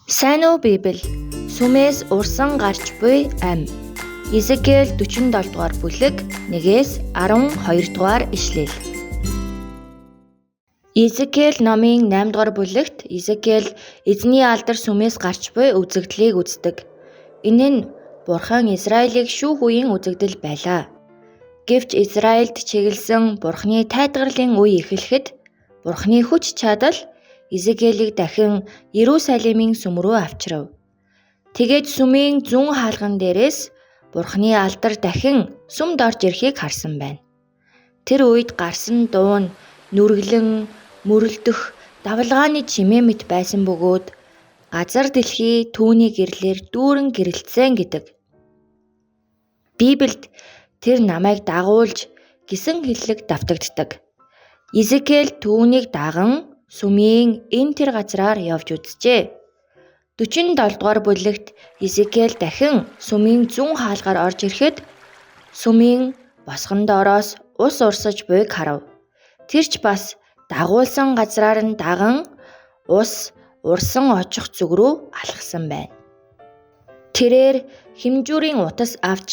Сайн уу Библи? Сүмээс урсан гарч буй ам. Изекиэл 47 дугаар бүлэг 1-ээс 12 дугаар ишлэл. Изекиэл номын 8 дугаар бүлэгт Изекиэл эзний алдар сүмээс гарч буй үзэгдлийг үздэг. Энэ нь Бурхан Израилийг шүүх үеийн үзэгдэл байлаа. Гэвч Израильд чиглэсэн Бурханы тайтгарлын үе эхлэхэд Бурханы хүч чадал Изекиэлийг дахин Иерусалимын сүм рүү авчрав. Тэгээд сүмийн зүүн хаалган дээрээс Бурханы алдар дахин сүмд орж ирэхийг харсан байна. Тэр үед гарсан дуу нь нүргэлэн, мөрөлдөх, давалгааны чимээ мэт байсан бөгөөд газар дэлхий түүний гэрлээр дүүрэн гэрэлтсэн гэдэг. Библиэд тэр намайг дагуулж гэсэн хэллэг давтагддаг. Изекиэл түүнийг даган сүмийн энэ тэр газраар явж үзжээ. 47 дугаар бүлэгт Изекиэл дахин сүмийн зүүн хаалгаар орж ирэхэд сүмийн босгон доороос ус урсаж буйг харав. Тэр ч бас дагуулсан газраар нь даган ус урсан очих зүг рүү алхсан байна. Тэрээр хэмжүүрийн утас авч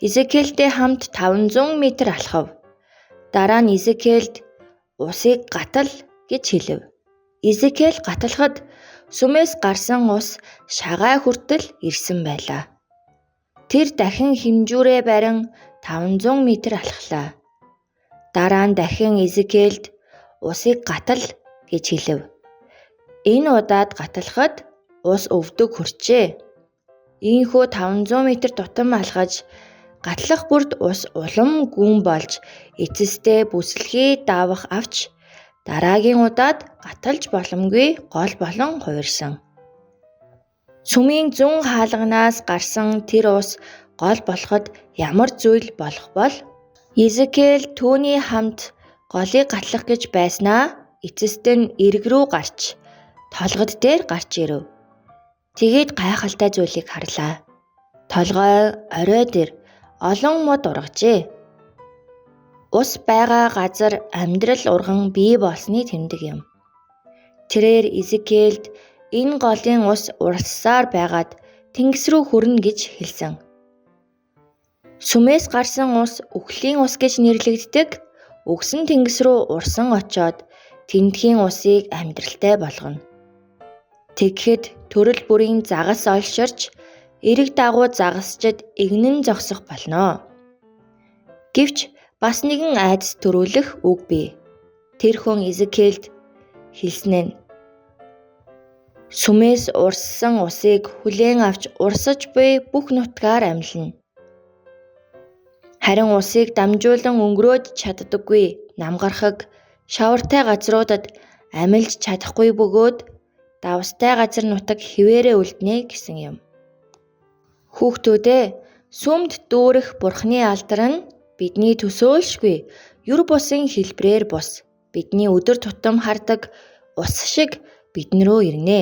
Изекиэлтэй хамт 500 м алхав. Дараа нь Изекиэлд усыг гатал гэж хэлв. Изекиэл гаталхад сүмээс гарсан ус шагаа хүртэл ирсэн байлаа. Тэр дахин хэмжүүрээ барин 500 м алхлаа. Дараа нь дахин Изекиэлд усыг гатал гэж хэлв. Энэ удаад гаталхад ус өвдөг хүрчээ. Ийхүү 500 м тутам алхаж гатлах бүрд ус улам гүн болж эцэстээ бүслэхий давах авч дараагийн удаад гаталж боломгүй гол болон хувирсан. Сүмийн зүүн хаалганаас гарсан тэр ус гол болоход ямар зүйл болох бол Изекиэл түүний хамт голыг гатлах гэж байснаа эцэст нь эрг рүү гарч толгод дээр гарч ирэв. Тэгээд гайхалтай зүйлийг харлаа. Толгой орой дээр олон мод ургажээ. Ус байгаа газар амьдрал урган бий болсны тэмдэг юм. Тэрээр Изекиэлд энэ голын ус урссаар байгаад тэнгис рүү хүрнэ гэж хэлсэн. Сүмээс гарсан ус үхлийн ус гэж нэрлэгддэг. Үгсэн тэнгис рүү урсан очоод тэндхийн усыг амьдралтай болгоно. Тэгэхэд төрөл бүрийн загас олширч эрэг дагуу загасчид игнэн зогсох болно. Гэвч бас нэгэн айдас төрүүлэх үг бий. Тэр хүн Изекиэлд хэлсэн нь сүмээс урссан усыг хүлээн авч урсаж буй бүх нутгаар амьлна. Харин усыг дамжуулан өнгөрөөж чаддаггүй намгархаг шавартай газруудад амьлж чадахгүй бөгөөд давстай газар нутаг хിവэрэ үлднэ гэсэн юм. Хүүхдүүдээ сүмд дүүрэх Бурханы алдар нь бидний төсөөлшгүй юр бусын хэлбрээр бус бидний өдөр тутам хардаг ус шиг бидэн рүү ирнэ.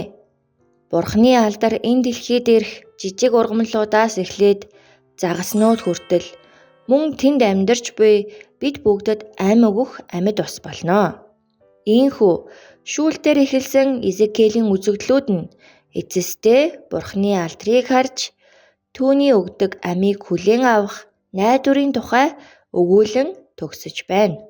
Бурханы алдар энэ дэлхий дээрх жижиг ургамлуудаас эхлээд загаснууд хүртэл мөн тэнд амьдарч буй бид бүгдэд ам өгөх амьд ус болно. Ийхүү шүүлтээр эхэлсэн Изекиэлийн үзэгдлүүд нь эцэстээ Бурханы алдрыг харж түүний өгдөг амийг хүлээн авах найдварын тухай өгүүлэн төгсөж байна.